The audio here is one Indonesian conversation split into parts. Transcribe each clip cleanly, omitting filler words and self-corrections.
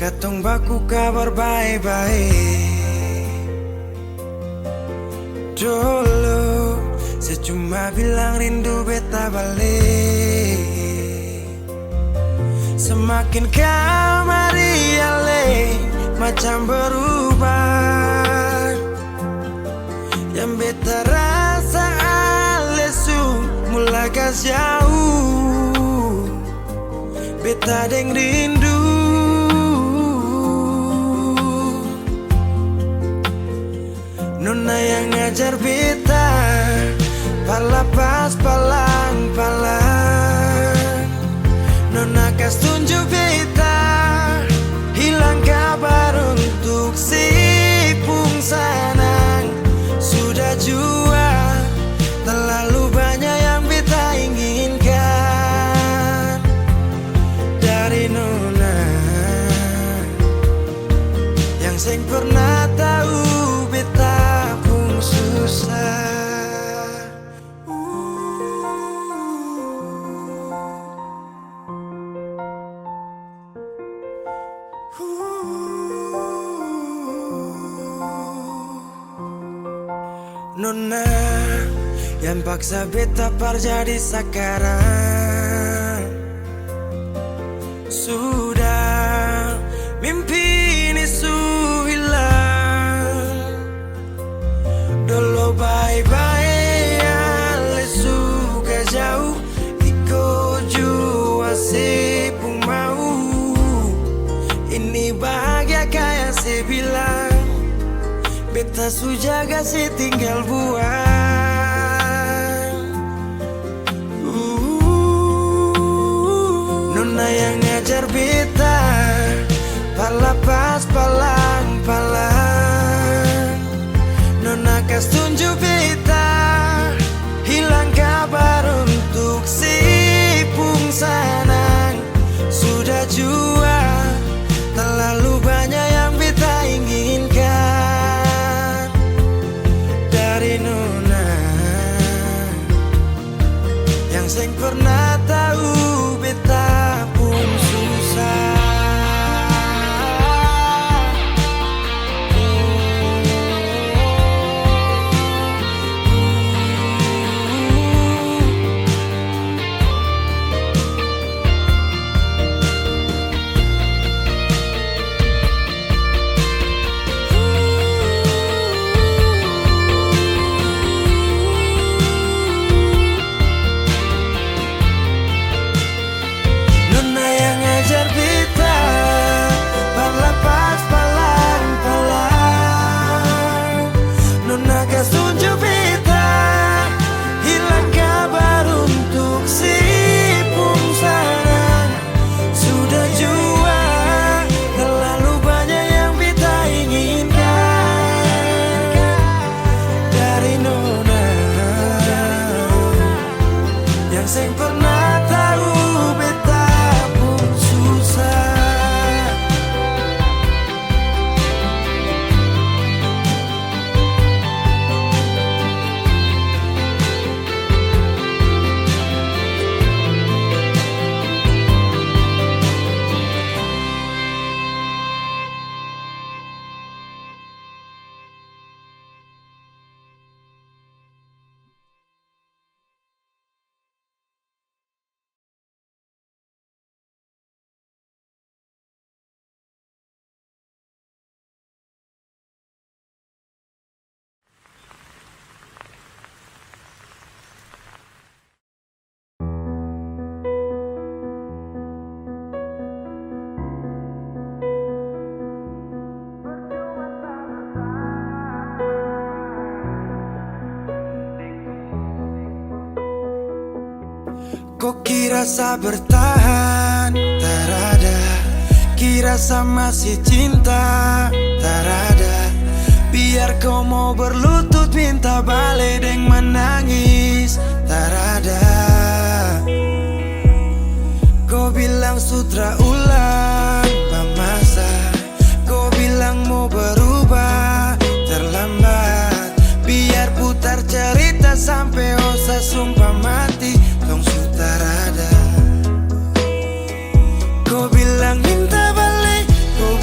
Katong baku kabar baik-baik. Dulu saya cuma bilang rindu beta balik. Semakin kamari ale macam berubah. Yang beta rasa alesu mulai gas jauh. Beta deng rindu. Nona yang ngajar beta palapas palang-palang. Nona kas tunjuk beta hilang kabar untuk si pungsanang. Sudah jua terlalu banyak yang beta inginkan dari Nona yang seng pernah tahu beta pun susah. Nona yang paksa beta par jadi sekarang. Sudah mimpi ini su hilang. Dulu bye-bye ale suka jauh. Iko jua si pun mau. Ini bahagia kayak si bilang. Beta su jaga si tinggal buang. Nona yang ngajar beta palapas palang-palang. Nona kas tunjuk beta hilang kabar untuk si pungsanang. Sudah jua terlalu banyak yang beta inginkan dari Nona yang seng pernah tahu beta pun susah. Seng pernah tahu beta pun susah. Kok kira sa bertahan? Tarada. Kira sa masih cinta? Tarada. Biar kau mau berlutut minta balik deng menangis. Tarada. Kau bilang sutra ulang pemasa. Kau bilang mau berubah terlambat. Biar putar cerita sampai osa sumpah mati. Tong sutarada. Kau bilang minta balik, kau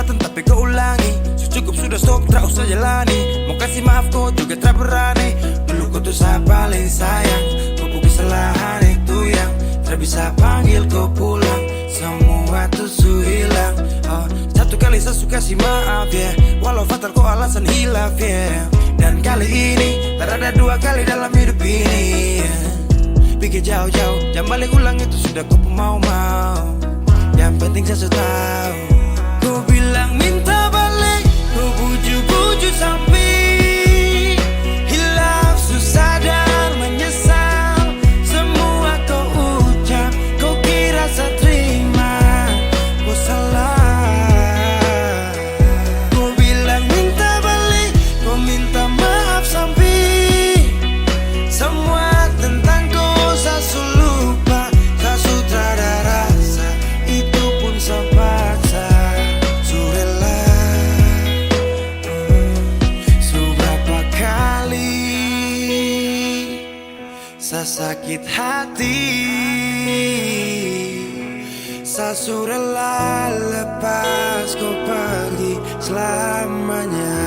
kesempatan tapi kau ulangi. Cukup sudah stop, tak usah jalani. Mau kasih maaf kau juga tak berani. Dulu kau tuh saya paling sayang. Kau bukan kesalahan itu yang tak bisa panggil kau pulang. Semua tuh su hilang. Satu kali saya suka kasih maaf ya, walau fatal kau alasan hilaf ya. Dan kali ini tak ada dua kali dalam hidup ini ya. Pikir jauh-jauh, jangan balik ulang itu sudah kau mau-mau. Yang penting saya sudah tahu. Kau bilang minta balik, kau bujuk-bujuk sampai hilaf, susah dan menyesal. Semua kau ucap, kau kira saya terima. Kau salah. Kau bilang minta balik, kau minta maaf sampai semua tentang kau saya lupa. Saya sudah ada rasa, itu pun saya paksa. Surela seberapa kali saya sakit hati. Saya surela lepas kau pergi selamanya.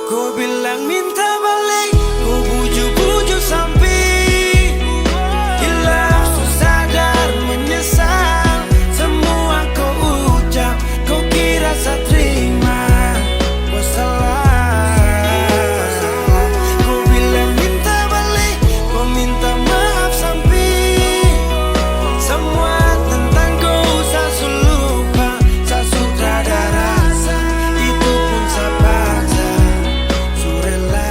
Kau bilang minta balik, kau bujuk-bujuk sampai hilaf, susah dan menyesal. Semua kau ucap, kau kira saya terima. Kau salah. Kau bilang minta balik, kau minta maaf sampai semua tentang kau saya lupa. Saya sudah ada rasa, itu pun saya paksa. Surela.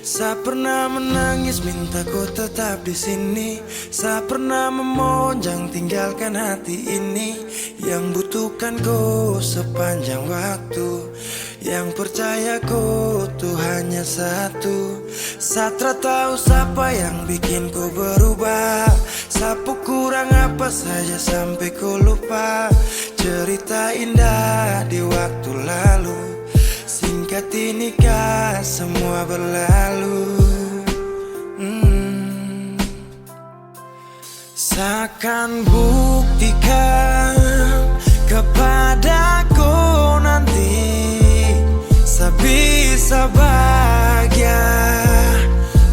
Saya pernah menangis minta kau tetap di sini. Saya pernah memonjang tinggalkan hati ini. Yang butuhkan kau sepanjang waktu. Yang percaya kau tuh hanya satu. Saya tak tahu siapa yang bikin kau berubah. Sapu kurang apa saja sampai kau lupa. Cerita indah di waktu lalu. Singkat ini kah semua berlalu. Seakan buktikan kepadaku nanti saya bisa bahagia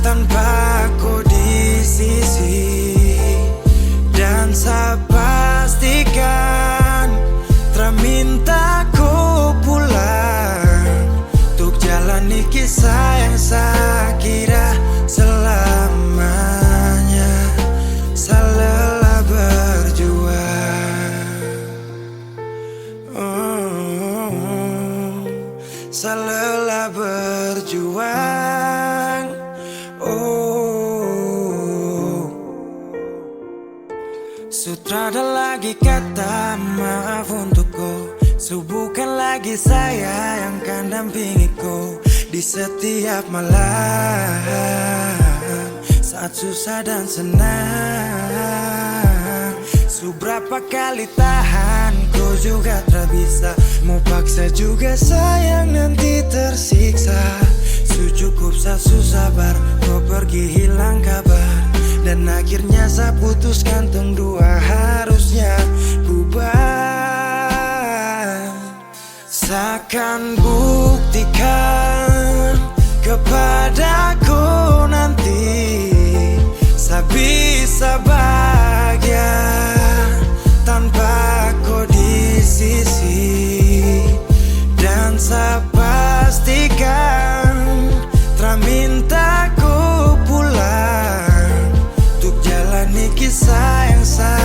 tanpa kau di sisi. Dan saya pastikan terminta kau pulang untuk jalani kisah yang saya kira selamanya. Saya lelah berjuang. Saya lelah berjuang. Sutrada lagi kata maaf untukku. Bukan lagi saya yang akan dampingi kau di setiap malam saat susah dan senang. Seberapa kali tahan kau juga tak bisa. Mau paksa juga sayang nanti tersiksa. Cukup saya sabar kau pergi hilang kabar. Dan akhirnya saya putuskan tong dua harusnya bubar. Seakan buktikan kepadaku nanti saya bisa bahagia tanpa kau di sisi. Dan saya pastikan terminta kau pulang untuk jalani kisah yang saya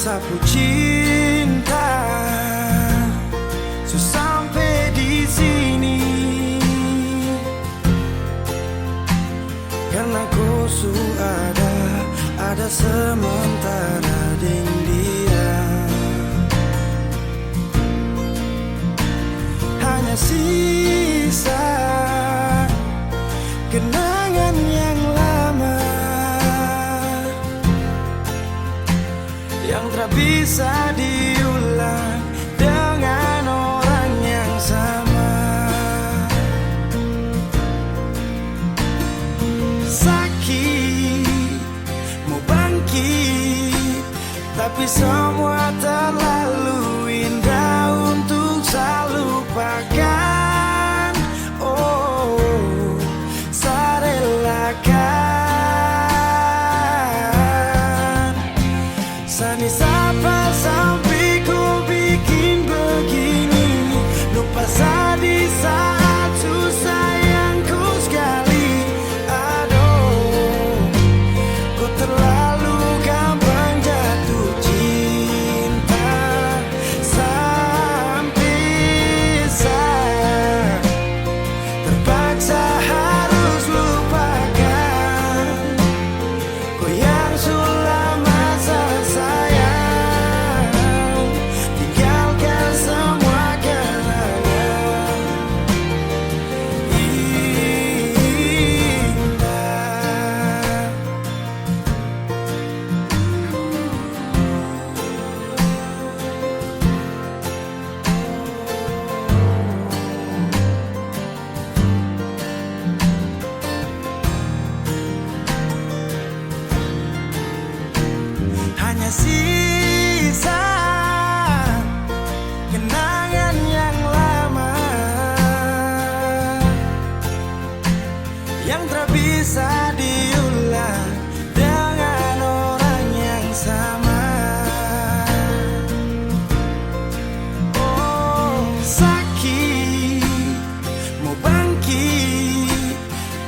sapu cinta sampai di sini, karena kau ada sementara dengan dia. Hanya sisa kenangan yang lama yang tak bisa diulang dengan orang yang sama. Sakit mau bangkit, tapi semua terlalu indah untuk saya lupakan. Oh, saya relakan. Sani sapa sampai ku bikin begini, lupa saya di saat susah yang ku sekali. Aduh, ku terlalu gampang jatuh cinta sampai saya terpaksa harus lupakan kau yang sudah masa sayang, tinggalkan semua kenangan indah. Hanya sisa kenangan yang lama yang tak bisa diulang dengan orang yang sama. Oh, sakit mau bangkit,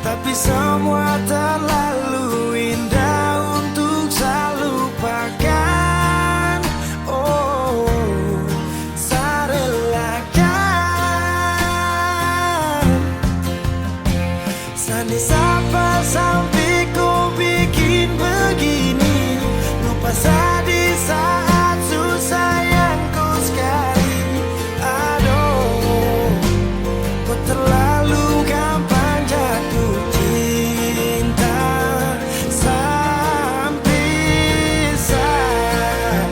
tapi semua terlalu indah untuk saya lupakan. Oh, saya relakan. Sani sapa sampai ku bikin begini, lupa saya di saat susah yang ku sekali. Aduh, kau terlalu gampang jatuh cinta sampai saya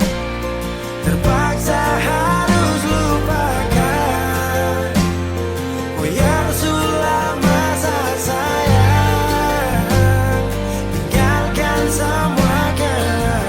terpaksa harus lupakan kau yang sudah masa sayang, tinggalkan semua kenangan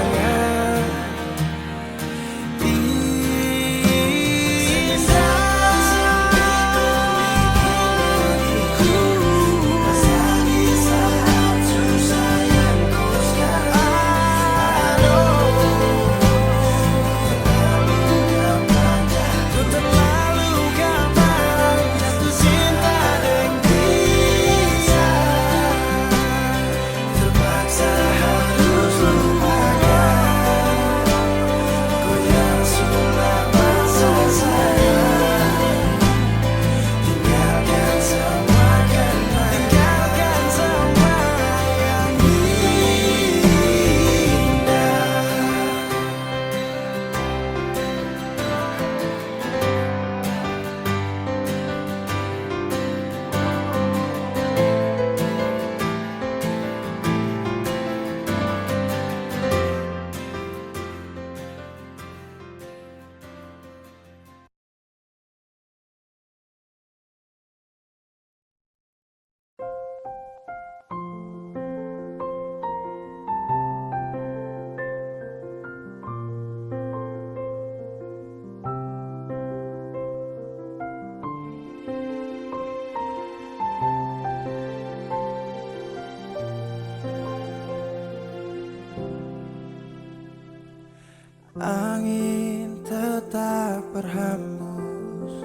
Angin tetap berhembus,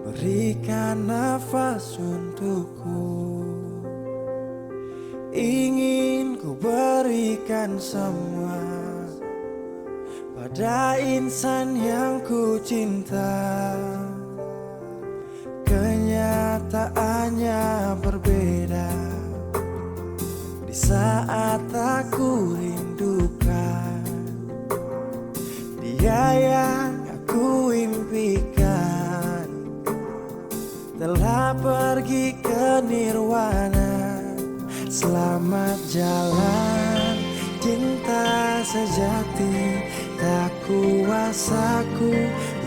berikan nafas untukku. Ingin ku berikan semua pada insan yang ku cinta. Kenyataannya berbeda. Di saat aku rindukan dia yang aku impikan, telah pergi ke nirwana. Selamat jalan cinta sejati, tak kuasaku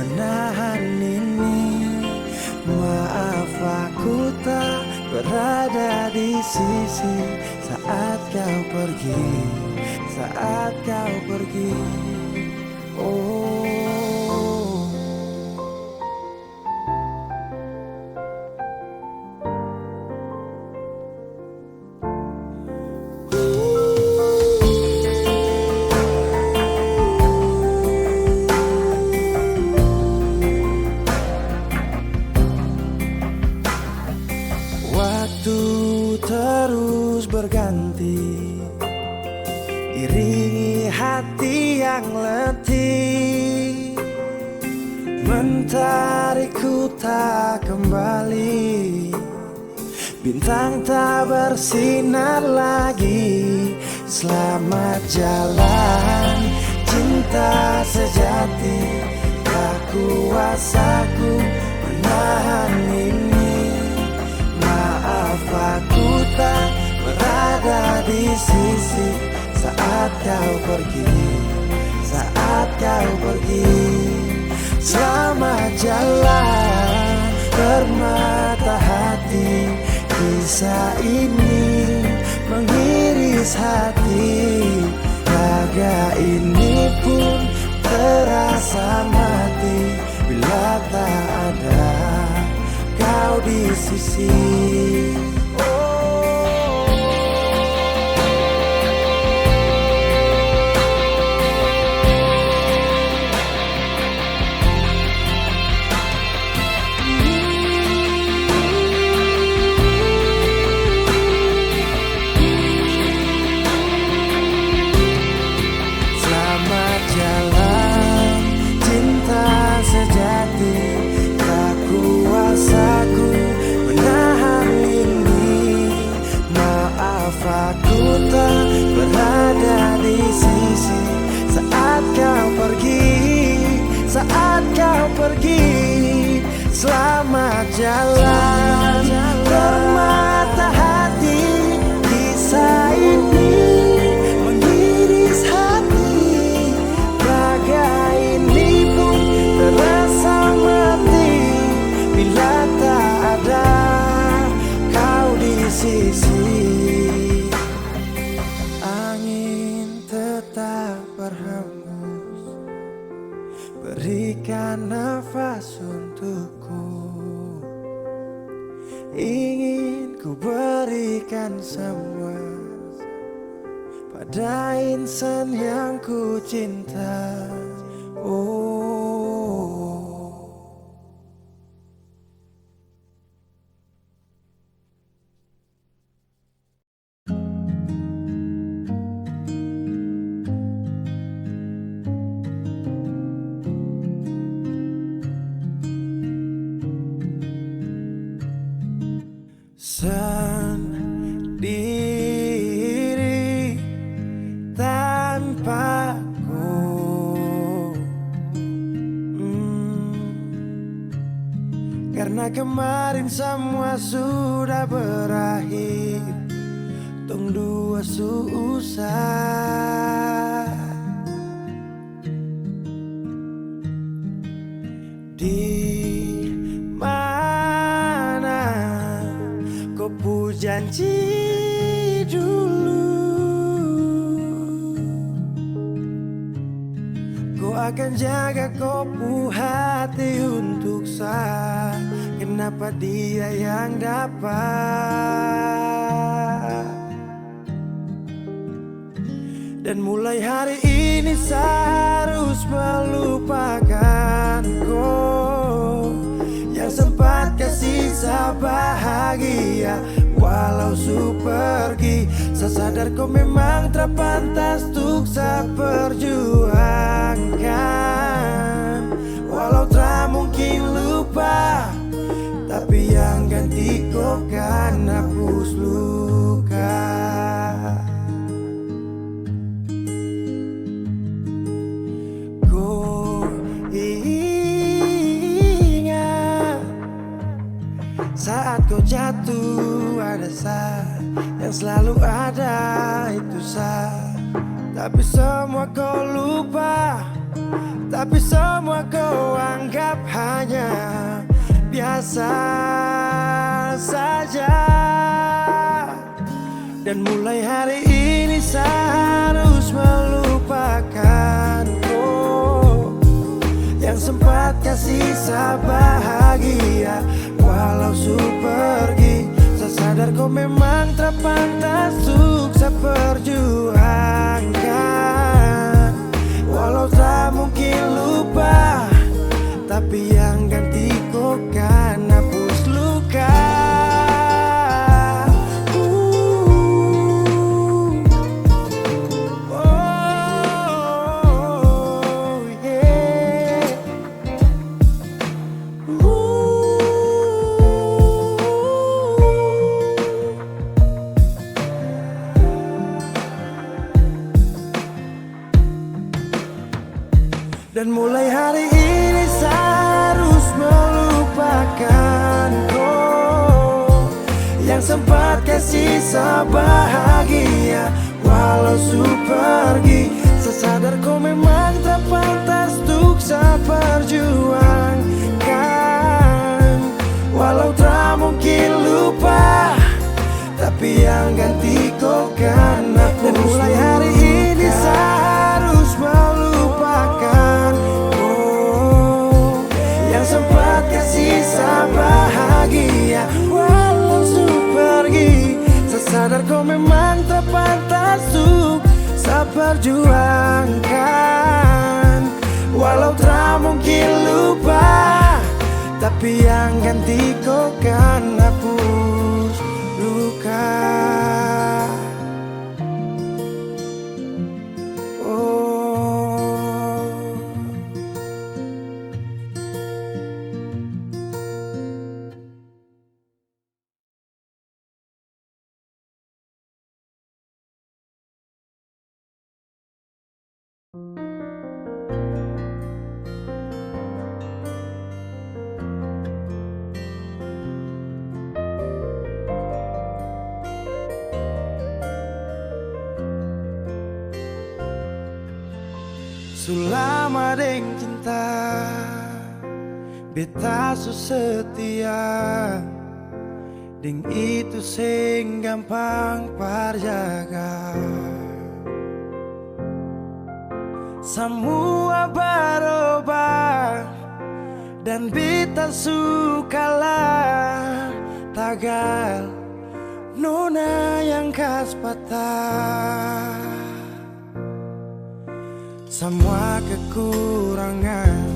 menahan ini. Maaf aku tak berada di sisi saat kau pergi, saat kau pergi. Oh. Waktu terus berganti, iringi hati yang letih, mentarikku tak kembali. Bintang tak bersinar lagi. Selamat jalan cinta sejati, tak kuasaku menahan ini. Maaf aku tak berada di sisi saat kau pergi, saat kau pergi. Selamat jalan bermata hati, kisah ini mengiris hati. Raga ini pun terasa mati bila tak ada kau di sisi. Selamat jalan cinta sejati, tak kuasaku menahan ini. Maaf aku tak berada di sisi saat kau pergi, saat kau pergi. Selamat jalan bermata hati, kisah ini mengiris hati. Raga ini pun terasa mati bila tak ada kau di sisi. Angin tetap berhembus, berikan nafas untukku. Ingin ku berikan semua pada insan yang ku cinta. Oh. Sendiri tanpaku, karena kemarin semua sudah berakhir. Tong dua susah di mana kau pu janji dulu, kau akan jaga kau pu hati untuk saya. Kenapa dia yang dapat? Dan mulai hari ini saya harus melupakan kau yang sempat kasih saya bahagia. Walau walau su pergi. Saya sadar kau memang terpantas untuk saya perjuangkan. Walau tak mungkin lupa, tapi yang ganti kau kan hapus luka. Kau ingat saat kau jatuh, ada saya yang selalu ada, itu saya. Tapi semua kau lupa, tapi semua kau anggap hanya biasa saja. Dan mulai hari ini saya harus melupakan kau yang sempat kasih saya bahagia. Walau su pergi, saya sadar kau memang terpantas untuk saya perjuangkan. Walau tak mungkin lupa, tapi yang ganti kau kan hapus luka. Dan mulai hari ini saya harus melupakan kau yang sempat kasih saya bahagia. Walau su pergi, saya sadar kau memang terpantas untuk saya perjuangkan. Walau tak mungkin lupa, tapi yang ganti kau kan hapus. Dan mulai hari ini saya harus melupakan sempat kasih saya bahagia. Walau su pergi, saya sadar kau memang terpantas untuk saya perjuangkan. Walau tak mungkin lupa, tapi yang ganti kau kan hapus luka. Sulama deng cinta, beta su setia, deng itu sing gampang parjaga. Semua berubah dan beta sukalah tagal nona yang kas patah. Semua kekurangan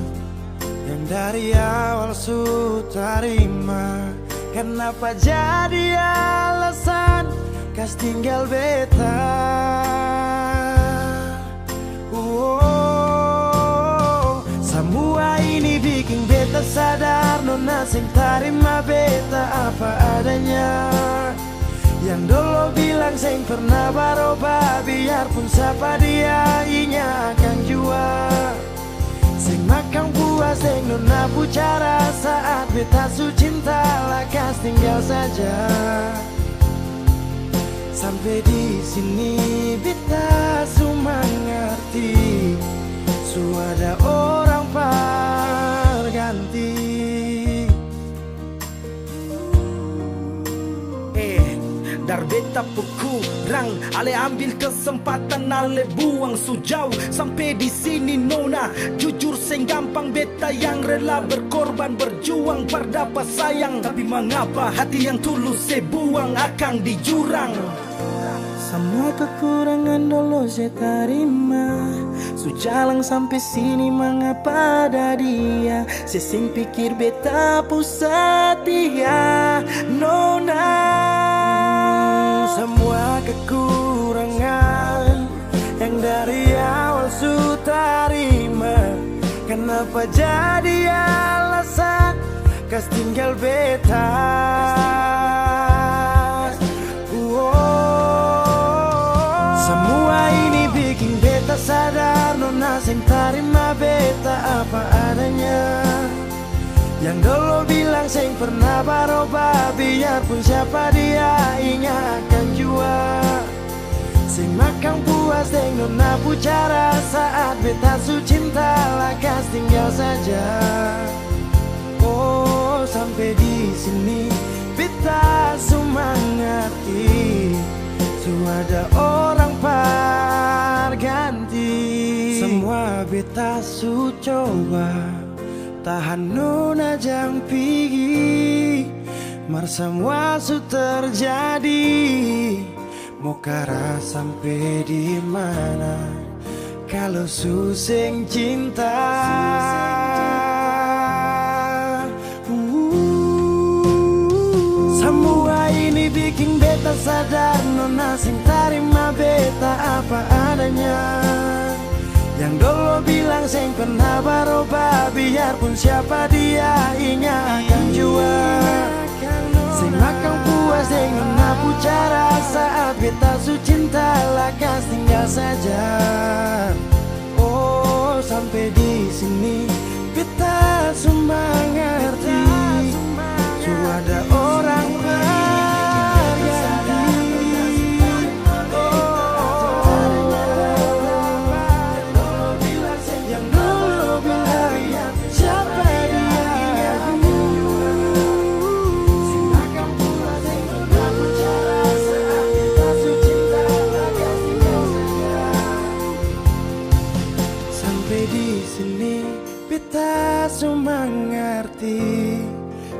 yang dari awal su terima, kenapa jadi alasan kas tinggal beta? Semua ini bikin beta sadar nona sing terima beta apa adanya. Yang dulu bilang sing pernah berubah, biarpun siapa dia inya akan jua. Sing makan buah sing nona bicara saat beta su cinta lakas tinggal saja. Sampai di sini beta su mengerti, su ada orang perganti. Dar beta kurang, ale ambil kesempatan, ale buang sujau. Sampai di sini nona, jujur sing gampang beta yang rela berkorban berjuang berdapat sayang. Tapi mengapa hati yang tulus saya buang akan di jurang? Semua kekurangan dulu saya terima, su jalan sampai sini mengapa ada dia? Saya sing pikir beta pusat dia nona. semua kekurangan yang dari awal su terima. Kenapa jadi alasan kas tinggal beta? Semua ini bikin beta sadar nona sing terima beta apa adanya. Yang dulu bilang sing pernah berubah, biarpun siapa dia ingat akan jua. Sing makan puas deng nona pucara saat beta su cinta lakas tinggal saja. Oh sampai di sini beta su mengerti, su ada orang ganti. Semua beta su coba tahan nona jang pigi, mar semua su terjadi. Mau kara sampai di mana kalau suseng cinta? Semua ini bikin beta sadar nona sing terima beta apa adanya. Yang dulu bilang sing pernah berubah, biarpun siapa dia ingat akan jua. Sing makan puas dengan nona cara saat beta su cinta lakas tinggal saja. Oh sampai di sini beta su mengerti, su ada orang su mengerti,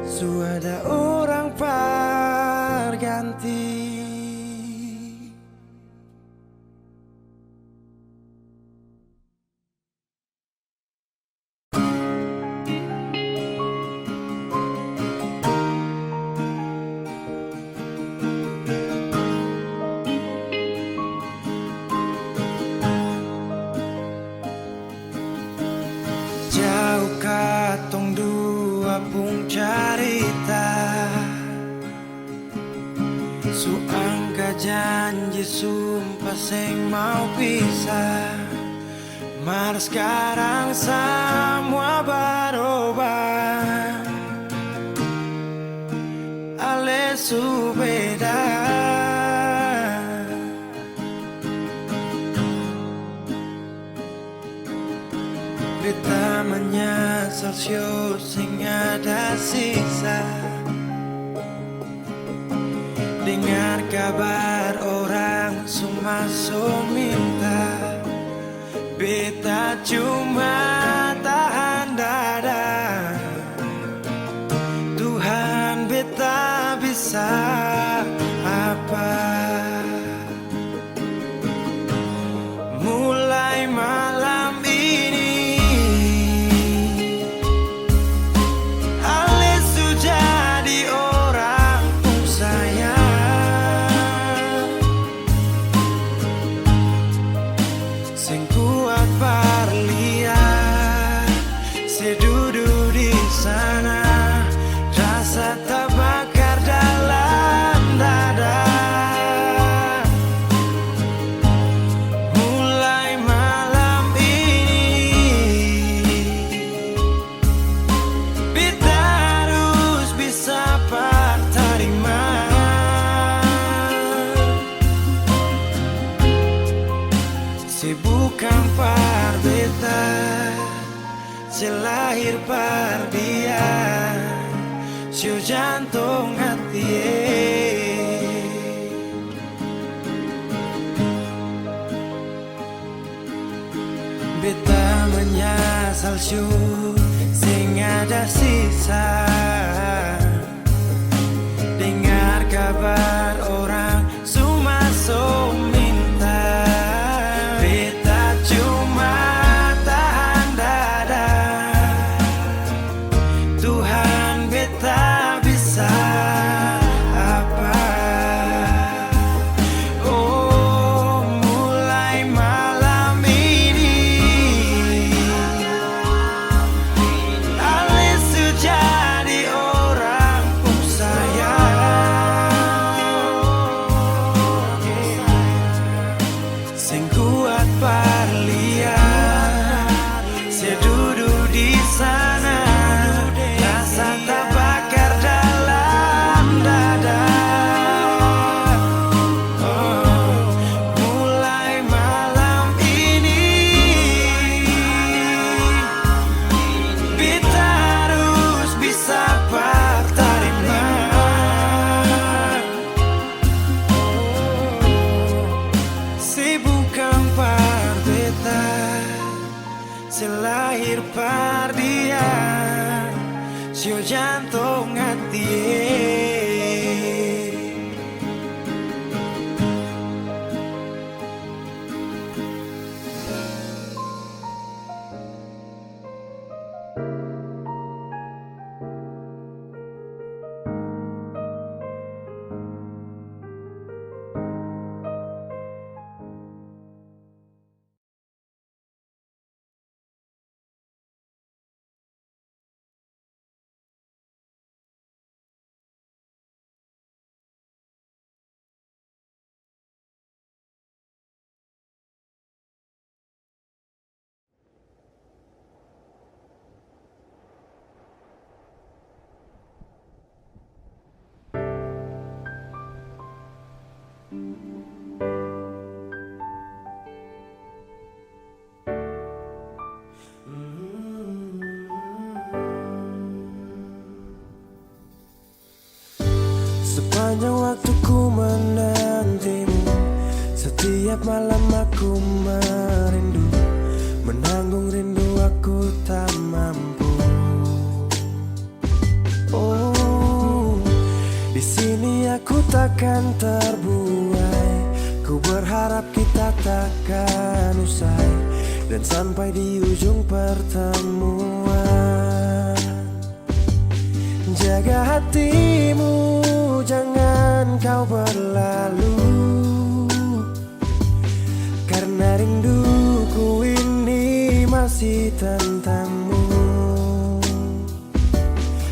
su ada orang pengganti. Jauh katong dua pung carita, su angka janji sumpah seng mau pisah. Mar sekarang semua berubah, ale su beda. Beta menyesal sio sing ada sisa. Dengar kabar orang semua minta, beta cuma tahan dada. Tuhan beta bisa apa? Mulai malam bukan par beta, selahir par dia, siu jantung hati. Beta menyesal siu sing ada sisa. Dengar kabar orang semua minta, beta cuma tahan dada. Tuhan beta bisa apa? sio jantung hati. Sepanjang waktu ku menantimu, setiap malam aku merindu, menanggung rindu aku tak mampu. Oh, di sini aku takkan terbuai. Ku berharap kita takkan usai dan sampai di ujung pertemuan. Jaga hatimu, jangan kau berlalu, karena rinduku ini masih tentangmu.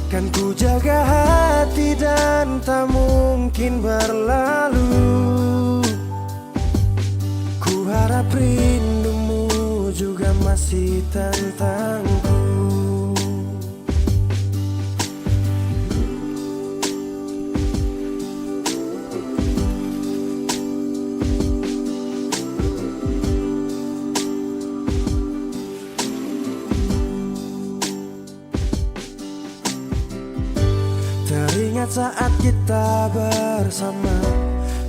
Kan ku jaga hati dan tak mungkin berlalu. Ku harap rindumu juga masih tentangku. Teringat saat kita bersama,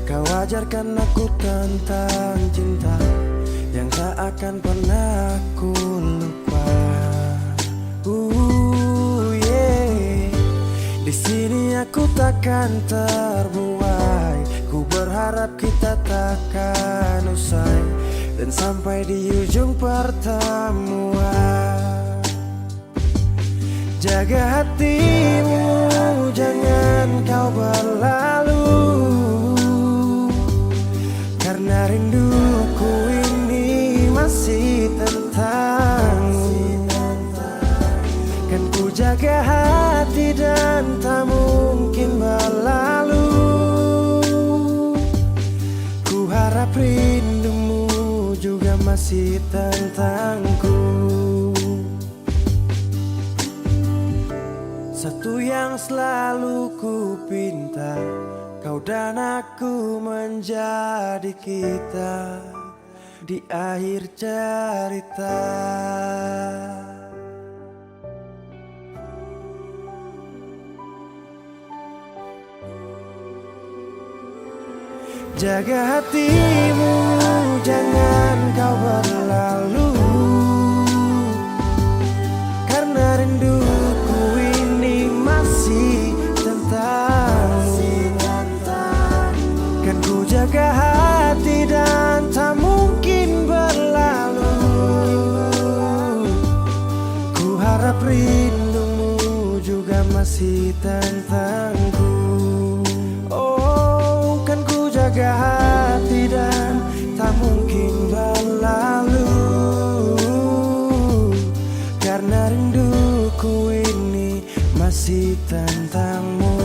kau ajarkan aku tentang cinta yang tak akan pernah aku lupa. Yeah. Di sini aku takkan terbuai. Ku berharap kita takkan usai dan sampai di ujung pertemuan. Jaga hatimu, jangan kau berlalu, karena rinduku ini masih tentangmu. Kan ku jaga hati dan tak mungkin berlalu. Ku harap rindumu juga masih tentangku. Satu yang selalu ku pinta, kau dan aku menjadi kita di akhir cerita. Jaga hatimu, jangan kau berlalu, karena rinduku ini masih tentangmu. Kan ku jaga hati dan tak mungkin berlalu. Ku harap rindumu juga masih tentangku. Oh, kan ku jaga hati dan tak mungkin berlalu, karena rinduku ini masih tentangmu.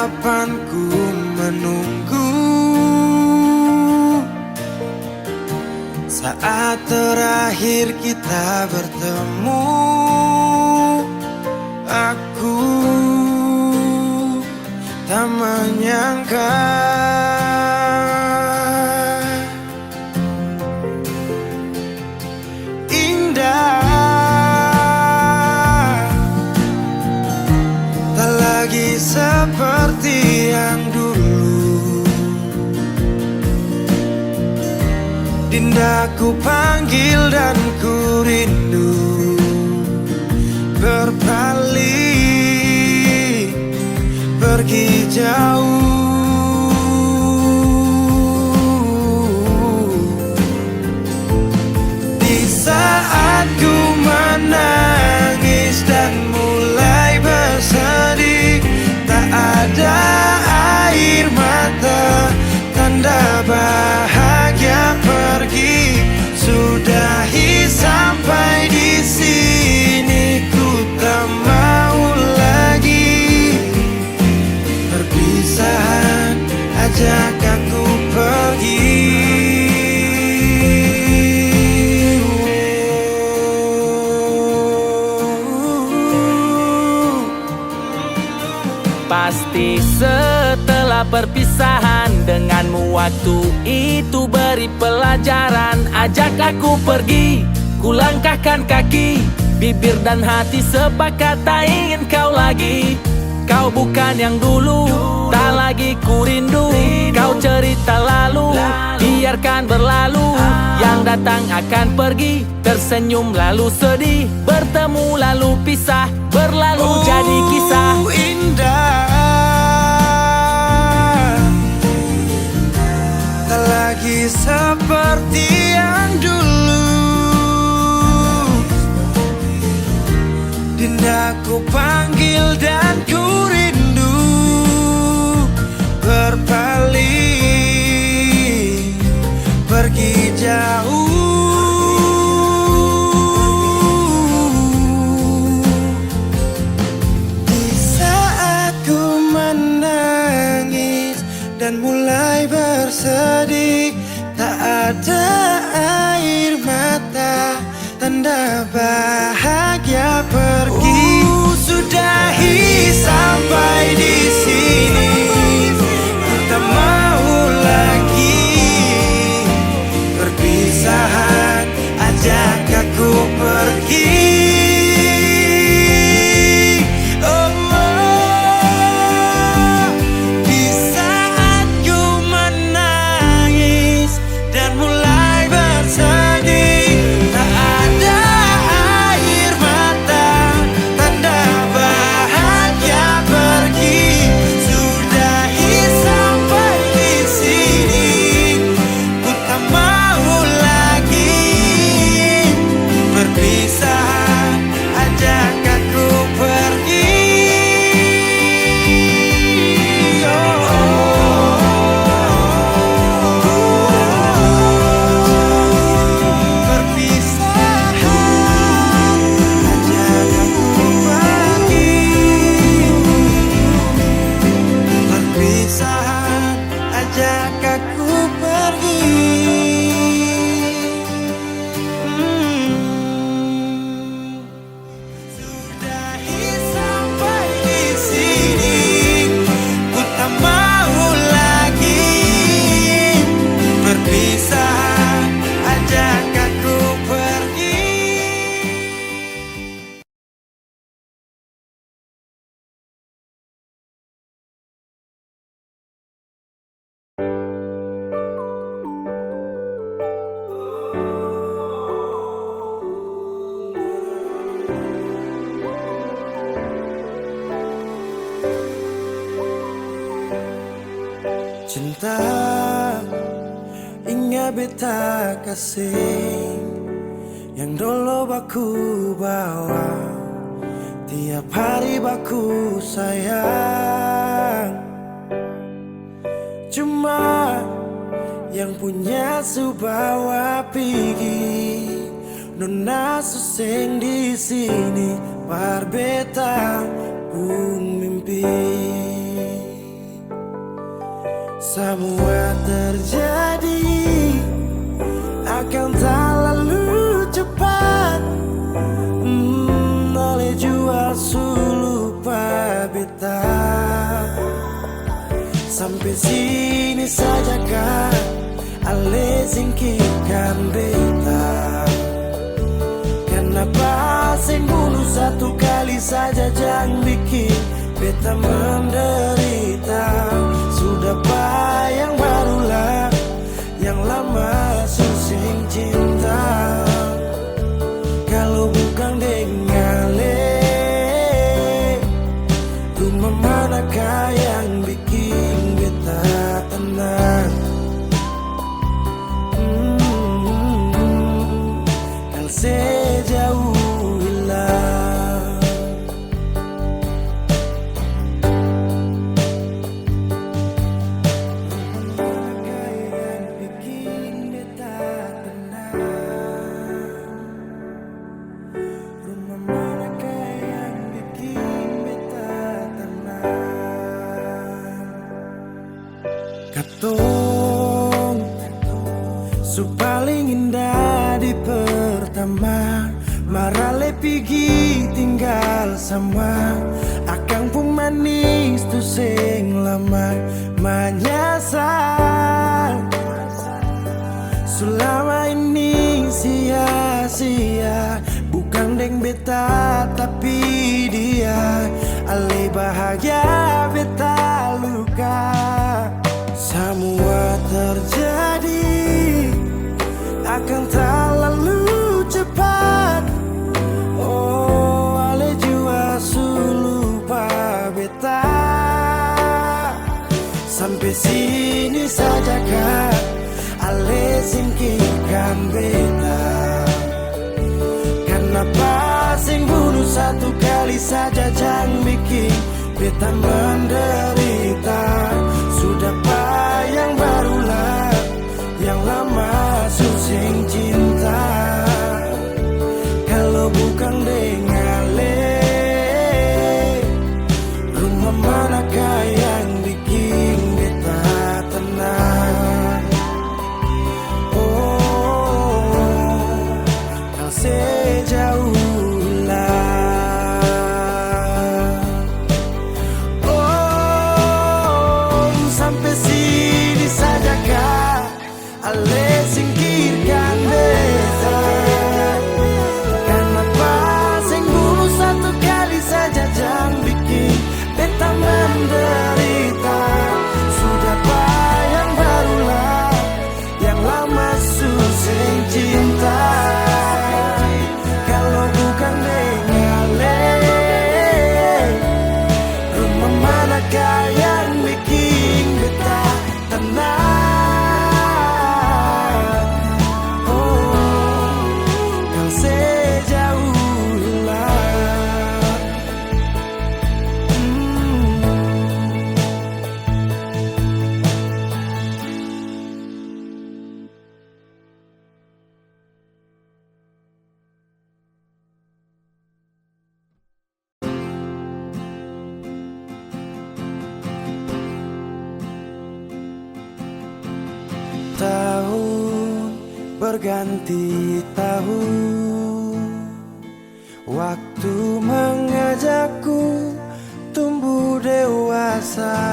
harapanku menunggu saat terakhir kita bertemu. Aku tak menyangka indah tak lagi seperti yang dulu. Dinda ku panggil dan ku rindu, berpaling pergi jauh. Di saat ku menangis dan mulai bersedih, tak ada air mata, tanda bahagia pergi. Sudahi sampai di sini, ku tak mau lagi. Perpisahan ajak aku pergi. Pasti setelah perpisahan denganmu, waktu itu beri pelajaran. Ajak aku pergi, ku langkahkan kaki, bibir dan hati sepakat tak ingin kau lagi. Kau bukan yang dulu, tak lagi ku rindu. Kau cerita lalu, biarkan berlalu. Yang datang akan pergi, tersenyum lalu sedih, bertemu lalu pisah, berlalu jadi kisah. Indah tak lagi seperti yang dulu. Dinda ku panggil dan ku rindu, berpaling pergi jauh. Di saat ku menangis dan mulai bersedih, tak ada air mata, tanda bahagia pergi. Sudahi sampai di sini, ku tak mau lagi. Perpisahan ajak aku pergi. Di saat ku menangis dan mulai bersedih, tak ada air mata, tanda bahagia pergi. Sudahi sampai di sini, ku tak mau lagi. Perpisahan ajak aku pergi. Perpisahan ajak aku pergi. Perpisahan ajak aku pergi. Sudahi sampai di sini, ku tak mau lagi. Perpisahan ajak aku pergi. Cinta ingat beta kasih yang dulu baku bawa, tiap hari baku sayang. Cuma yang punya subawa pergi, nona suseng di sini, par beta pun mimpi. Semua terjadi akan tak lalu cepat, oleh jual lupa beta. Sampai sini saja kah ale singkirkan beta? Kenapa sing bunuh satu kali saja jangan bikin beta menderita? Sudah yang barulah yang lama susing cinta. Kalau bukan dengale, rumah manakah yang bikin beta tenang? Kalau sejauh hilang, rumah manakah yang bikin beta tenang? Rumah manakah yang bikin beta tenang? Katong su paling indah di pertama, marale pigi tinggal sama. Akang pun manis tu sing lama menyasar. Selama ini sia-sia, bukan deng beta tapi dia. Ale bahagia beta luka. Semua terjadi akan tak lalu cepat, oh ale jua lupa beta. Sampai sini saja kah ale singkirkan beta? Kenapa sing bunuh satu kali saja jangan bikin beta menderita? Sudah yang barulah yang lama susing cinta. Kalau bukan dengale, rumah manakah yang bikin beta tenang? Oh, kalau sejauh hilang, oh sampai sini saja kah ale singkirkan beta? Kenapa sing bunuh satu kali saja jangan bikin beta menderita? Sudah yang barulah yang lama susing cinta. Kalau bukan dengale, rumah manakah yang bikin beta tenang? Oh, kalau sejauh hilang, tahun berganti tahun, waktu mengajakku tumbuh dewasa.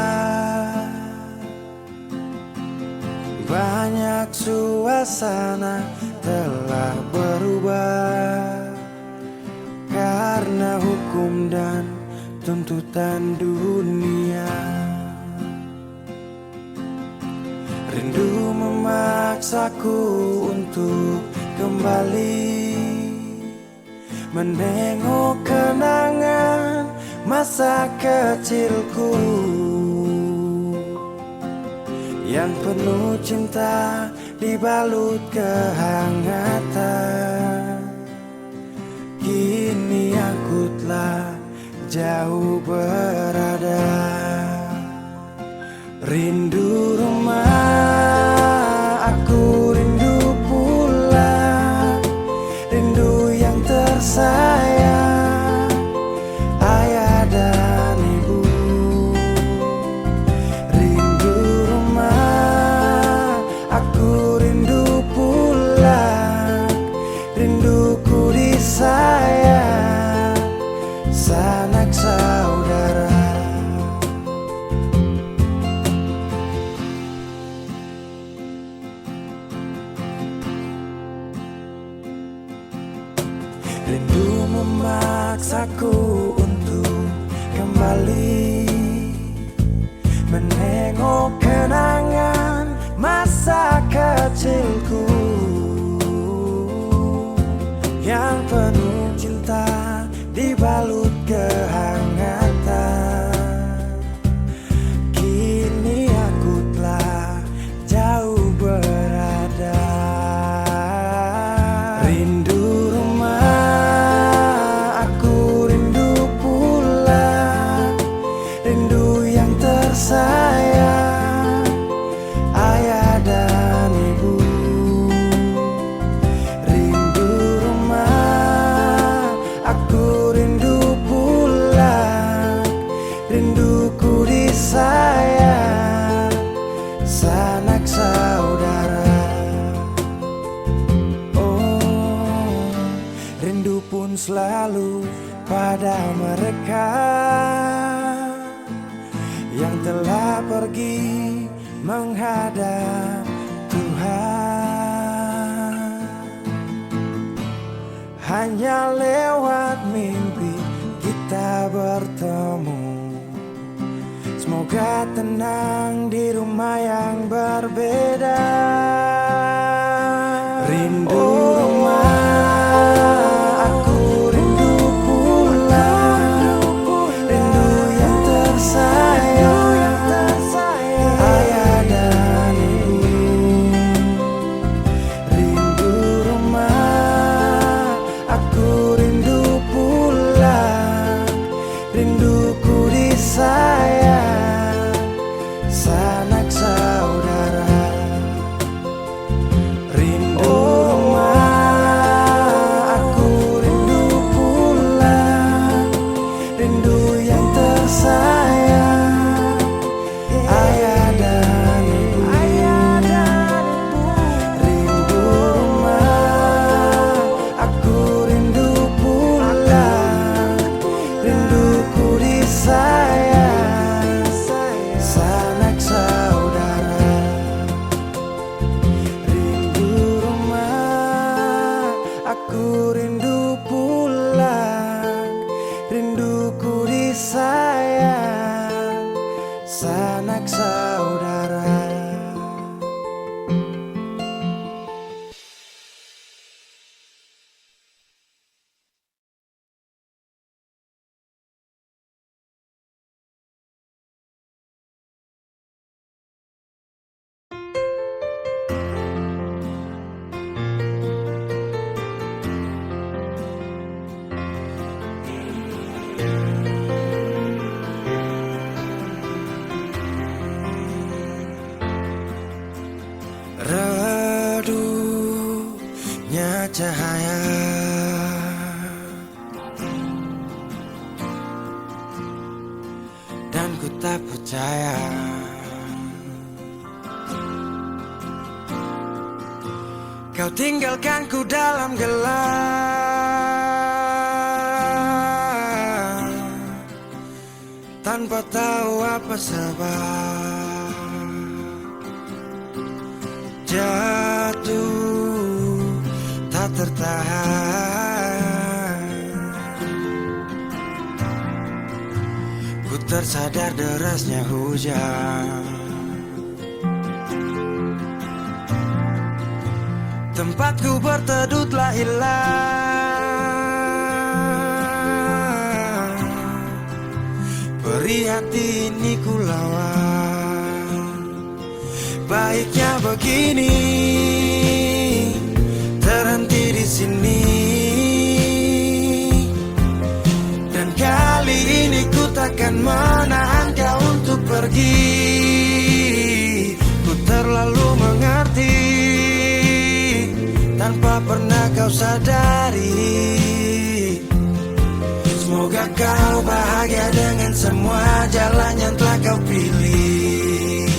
Banyak suasana telah berubah karena hukum dan tuntutan dunia. Rindu memaksaku untuk kembali menengok kenangan masa kecilku yang penuh cinta dibalut kehangatan. Kini aku telah jauh berada, rindu rumah, aku rindu pulang, rindu yang tersayang, ayah dan ibu. Rindu rumah, sanak saudara. Rindu memaksaku untuk kembali menengok kenangan masa kecilku yang penuh cinta dibalut kehangatan. Kini aku telah jauh berada. Rindu rumah, aku rindu pulang, rindu yang tersayang, ayah dan ibu. Rindu rumah, aku rindu pulang, rinduku disayang, sanak saudara. Oh, rindu pun selalu pada mereka yang telah pergi menghadap Tuhan. Hanya lewat mimpi kita bertemu. Semoga tenang di rumah yang berbeda. Rindu rumah, aku rindu pulang, rindu yang tersayang, ayah dan ibu. Rindu rumah, aku rindu pulang, rinduku disayang, sanak saudara. Rindu rumah, aku rindu pulang, rindu yang tersayang, ayah dan ibu. Rindu rumah, aku rindu pulang, rinduku disayang, sanak saudara. Rindu rumah, aku rindu pulang, rinduku disayang, sanak saudara. Redupnya cahaya dan ku tak percaya kau tinggalkanku dalam gelap tanpa tahu apa sebab. Jatuh tak tertahan, ku tersadar derasnya hujan. Tempatku berteduh telah hilang, perih hati ini ku lawan. Baiknya begini, terhenti di sini. Dan kali ini ku takkan menahan kau untuk pergi. Ku terlalu mengerti tanpa pernah kau sadari. Semoga kau bahagia dengan semua jalan yang telah kau pilih.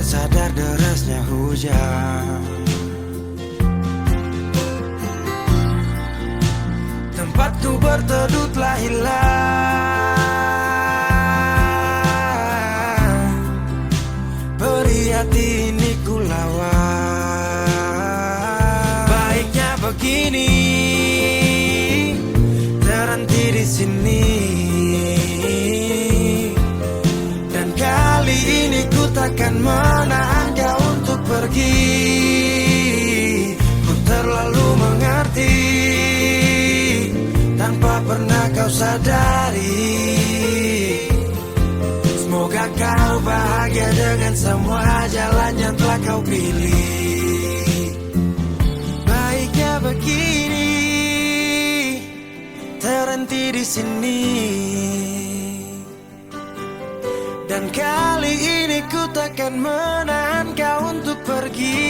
sadar derasnya hujan. Tempatku berteduh telah hilang, beri hati ini ku lawan. Baiknya begini, terhenti di sini. Dan kali ini ku takkan menahan kau untuk pergi. Ku terlalu mengerti tanpa pernah kau sadari. Semoga kau bahagia dengan semua jalan yang telah kau pilih. Baiknya begini, terhenti di sini. Dan kali ini ku takkan menahan kau untuk pergi.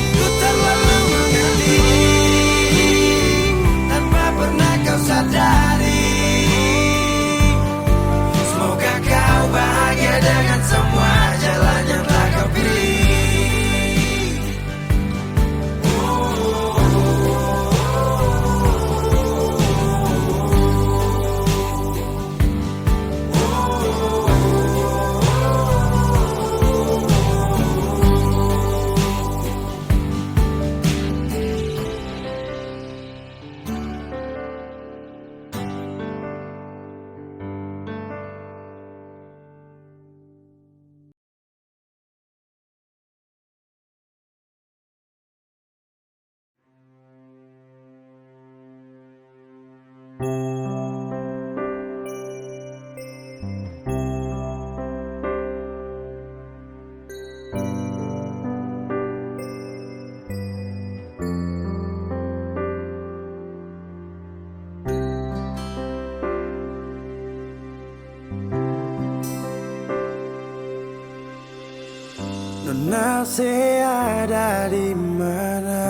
Ku terlalu mengerti tanpa pernah kau sadari. Semoga kau bahagia dengan semua jalan yang telah kau pilih. Nona ada di mana?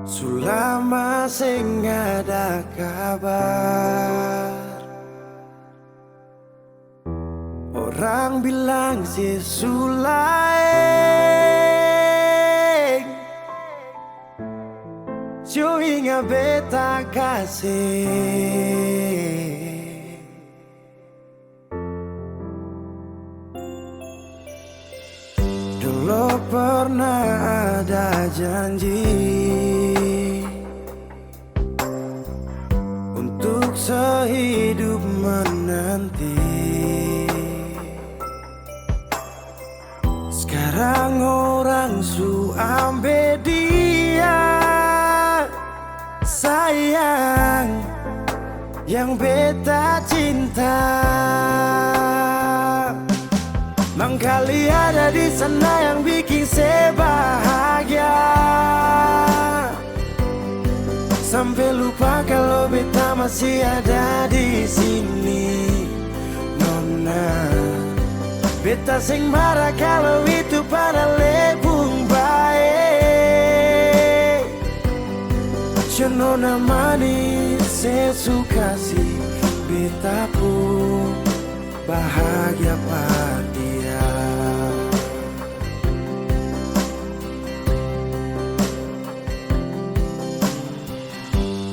Sulama sing ada kabar. Orang bilang si Sulaing cuy nga beta kasih. Dulu pernah ada janji untuk sehidup menanti. Sekarang orang su ambil dia. Sayang yang beta cinta. Mangkali ada di sana yang bikin saya bahagia. Sampai lupa kalau beta masih ada di sini. Nona, beta sing marah kalau itu pada lebung baik. Nona manis, saya suka sih. Beta pun bahagia pada dia.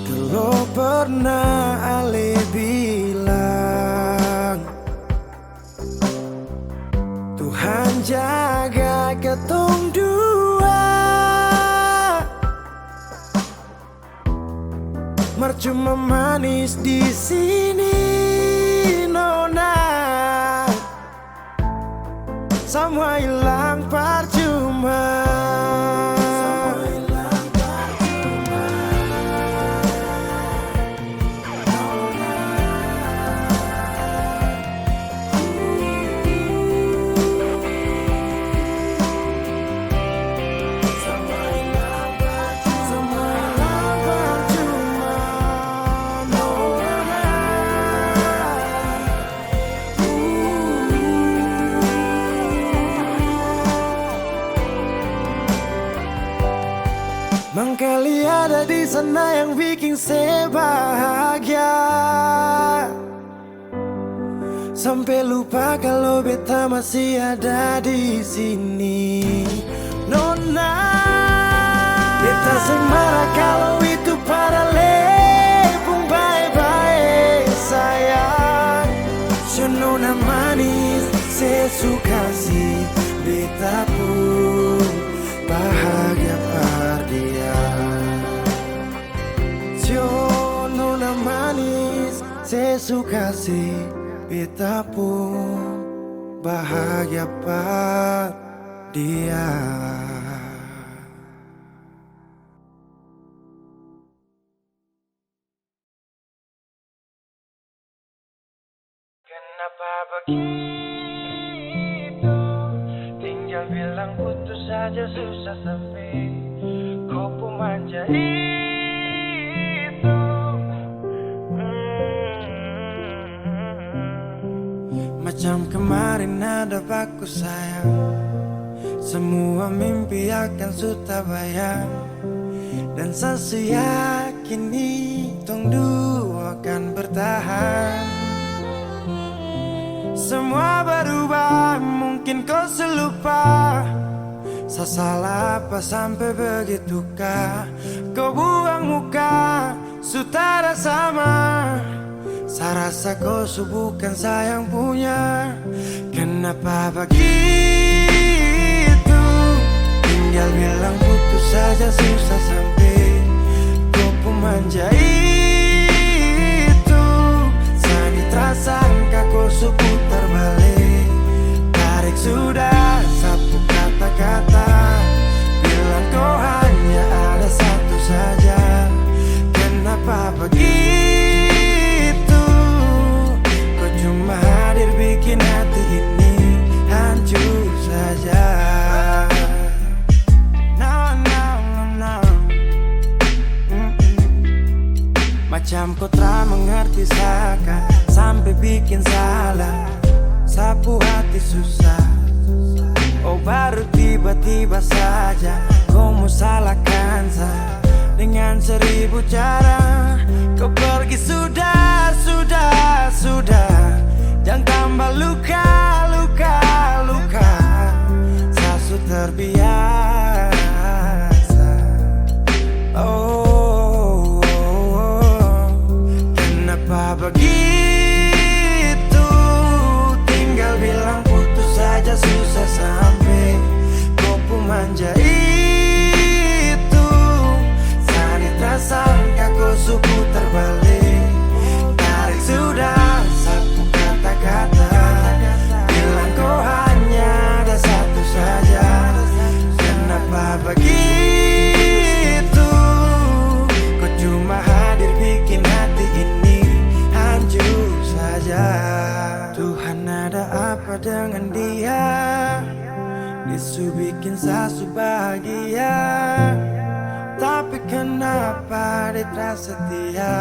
Dulu pernah Ale bilang Tuhan jaga ketong dua. Mercuma manis di sini, Nona. Semua hilang percuma. sampai lupa kalau beta masih ada di sini. Nona, beta sing marah kalau itu para lepung bye-bye sayang. So nona manis, saya suka sih beta pun bahagia par dia. So nona manis, saya suka sih beta pun bahagia par dia. Kenapa begitu? Tinggal bilang putus saja susah sampai kau pun manja itu. Macam kemarin ada baku sayang, semua mimpi akan sudah bayang. Dan saya yakin tong dua akan bertahan. Semua berubah, mungkin kau selupa. Saya salah apa sampai begitukah? Kau buang muka, sutara sama. Saya rasa kau bukan sayang punya. Kenapa begitu? Tinggal bilang putus saja susah sampai kau pun manja itu. Sani tersangka kau putar balik, tarik sudah sapu kata-kata. Bilang kau hanya ada satu saja. Kenapa begitu? Kau cuma hadir bikin hati ini hancur saja. Macam kau tak mengerti saka, sampai bikin salah, sapu hati susah. Oh baru tiba-tiba saja kau mau salahkan saya dengan 1000 cara. Kau pergi sudah. Jangan tambah luka. Saya sudah terbiasa. Oh, kenapa begitu? Tinggal bilang putus saja susah sampai kau pun manja itu. Sani tersangka kau suku terbalik, tarik sudah sapu kata-kata. Bilang kau hanya ada satu saja. Kenapa begitu? Kau cuma hadir bikin hati ini hancur saja. Tuhan ada apa dengan dia? Disu bikin sasu bahagia, tapi kenapa dia terasa setia?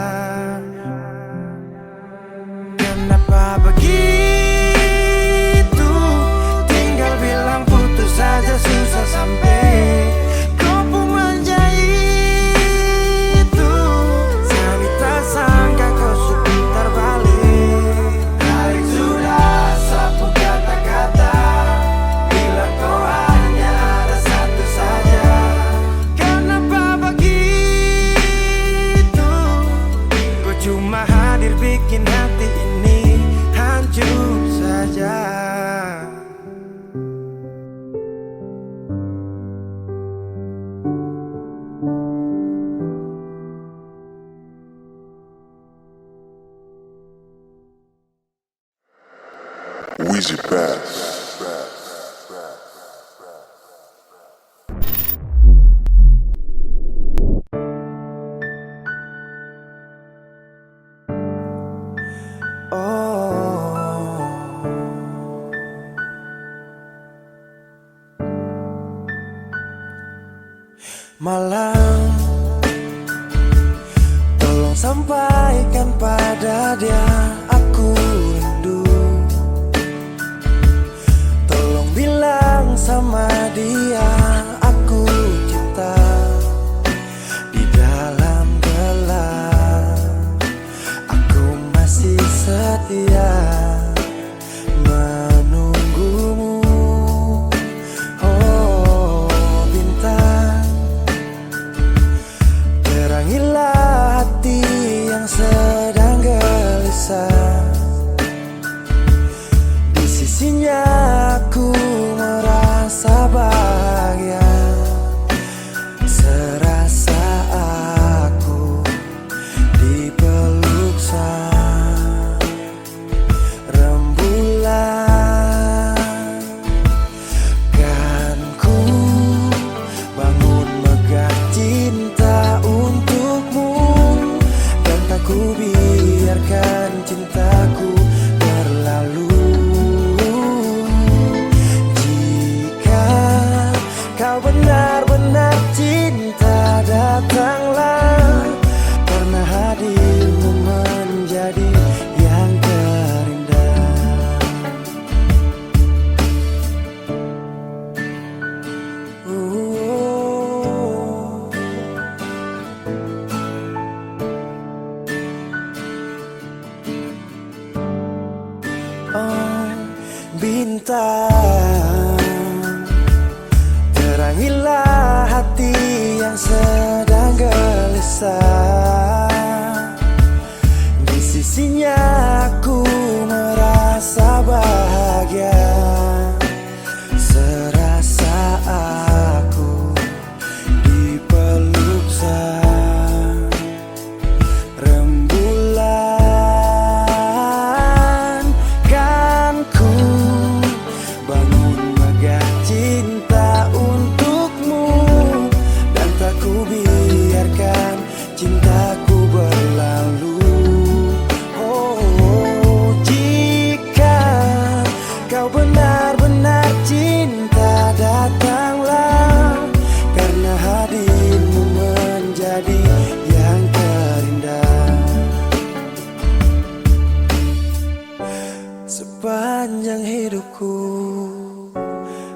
Kenapa begitu? Tinggal bilang putus saja susah sampai kau pun manja itu. Sani tersangka kau seputar balik, tarik sudah sapu kata-kata. Bilang kau hanya ada satu saja. Kenapa begitu? Kau cuma hadir bikin hati ini hancur saja. Wheezy Bass. Malam, tolong sampaikan pada dia aku rindu. Tolong bilang sama dia aku cinta. Di dalam gelap aku masih setia. sisinya aku merasa bahagia, serasa aku dipeluk sang rembulan. Kan ku bangun megah cinta untukmu, dan tak ku biarkan cintaku berlalu. Jika kau benar-benar cinta, datanglah, karena hadirmu menjadi yang terindah. Oh, bintang, terangilah hati yang sedang gelisah. Di sisinya aku merasa bahagia, serasa aku dipeluk sang rembulan. Kan ku bangun megah cinta untukmu, dan tak ku biarkan cintaku berlalu. Oh, jika kau benar-benar cinta, datanglah, karena hadirmu menjadi yang terindah. Sepanjang hidupku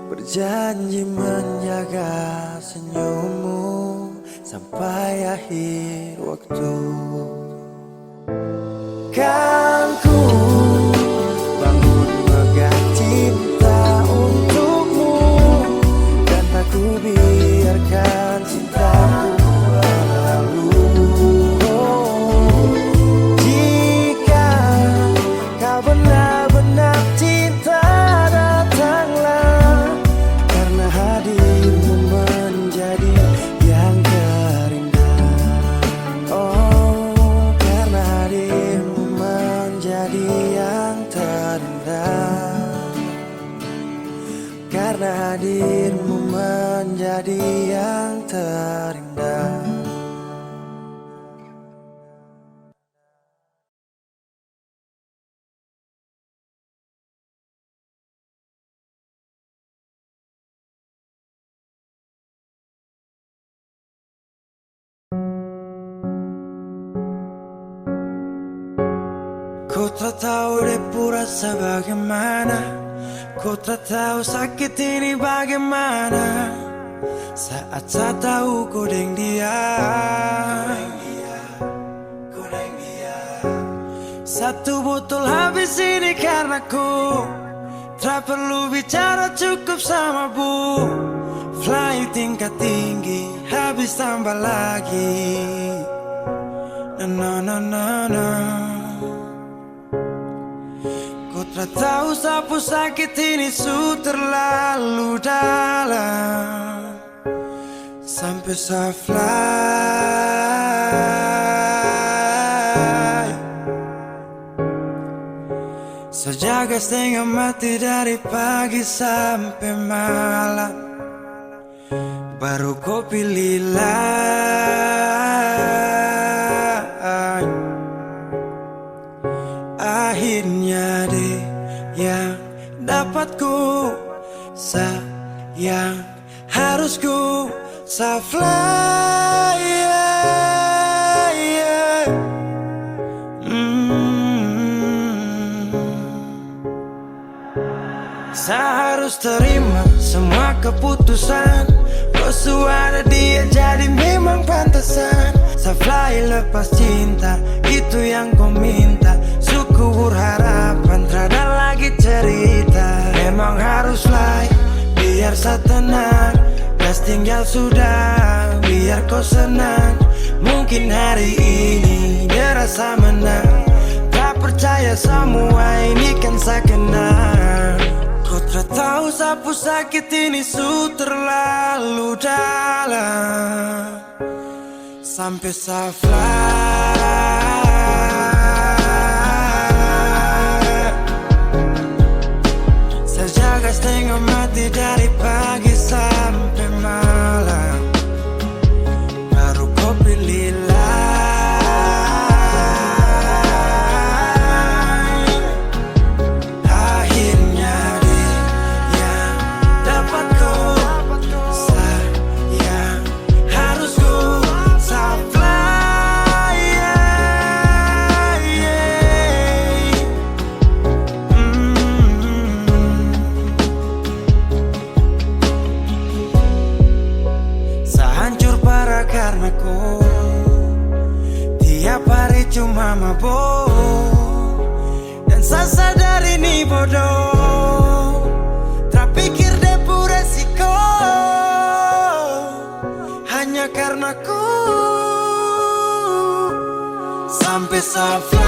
berjanji menjaga senyummu sampai akhir waktu. Kan ku bangun megah cinta untukmu, dan tak ku biarkan cintaku berlalu. Oh, jika kau benar-benar cinta, datanglah, karena hadirmu menjadi yang terindah. Oh, karena hadirmu menjadi yang terindah, karena hadirmu menjadi yang terindah. Ku tak tahu depu rasa bagaimana, ku tak tahu sakit ini bagaimana, saat saya tahu ku deng dia. Satu botol habis ini karena ku tak perlu bicara, cukup sama bu. Fly tingkat tinggi, habis tambah lagi. Na na na na. Ku tak tahu sapu sakit ini su terlalu dalam, sampai saya fly. Sejaga setengah mati dari pagi sampai malam, baru kau pilih lain. Akhirnya deh yang dapat ku sayang, harus ku fly. Saya harus terima semua keputusan, kau ada dia jadi memang pantasan. Saya fly lepas cinta, itu yang kau minta. Suku berharapan, terada lagi cerita. Memang harus fly, biar saya tenang. Gas tinggal sudah, biar kau senang. Mungkin hari ini dia rasa menang. Tak percaya semua ini kan saya kenal. Kau tak tahu sapu sakit ini su terlalu dalam, sampai saya fly. Saya jaga setengah mati dari pagi sampai malam, baru kau pilih lain. Akhirnya dia yang dapat kau sayang, harus kau supply. Saya hancur parah karena kau tiap hari cuma mabuk, dan saya sadar ini bodoh, tak pikir depu resiko, hanya karena ku sampai saya fly.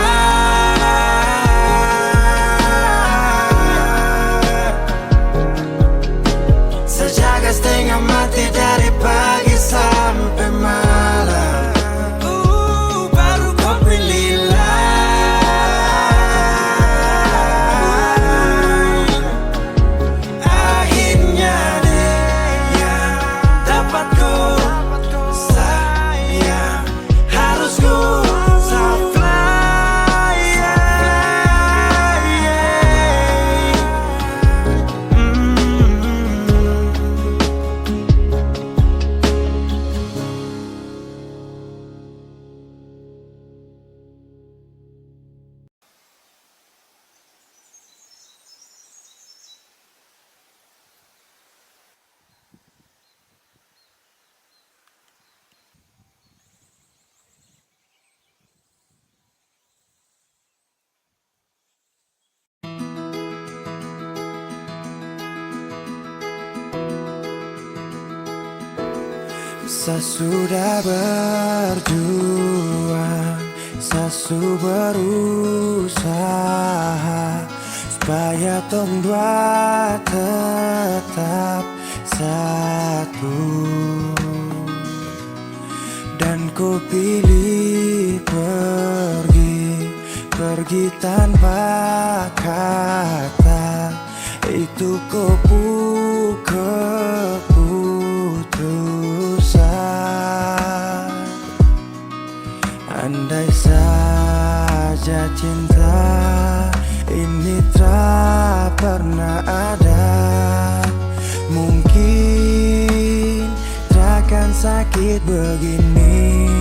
Saya jaga setengah mati dari pagi sampai malam, baru kau pilih lain. Akhirnya dia yang dapat kau sayang, harus kau supply. Saya sudah berjuang, saya sudah berusaha supaya tong dua tetap satu, dan ku pilih pergi tanpa kata. Itu keputusan. Andai saja cinta ini tak pernah ada, mungkin takkan sakit begini.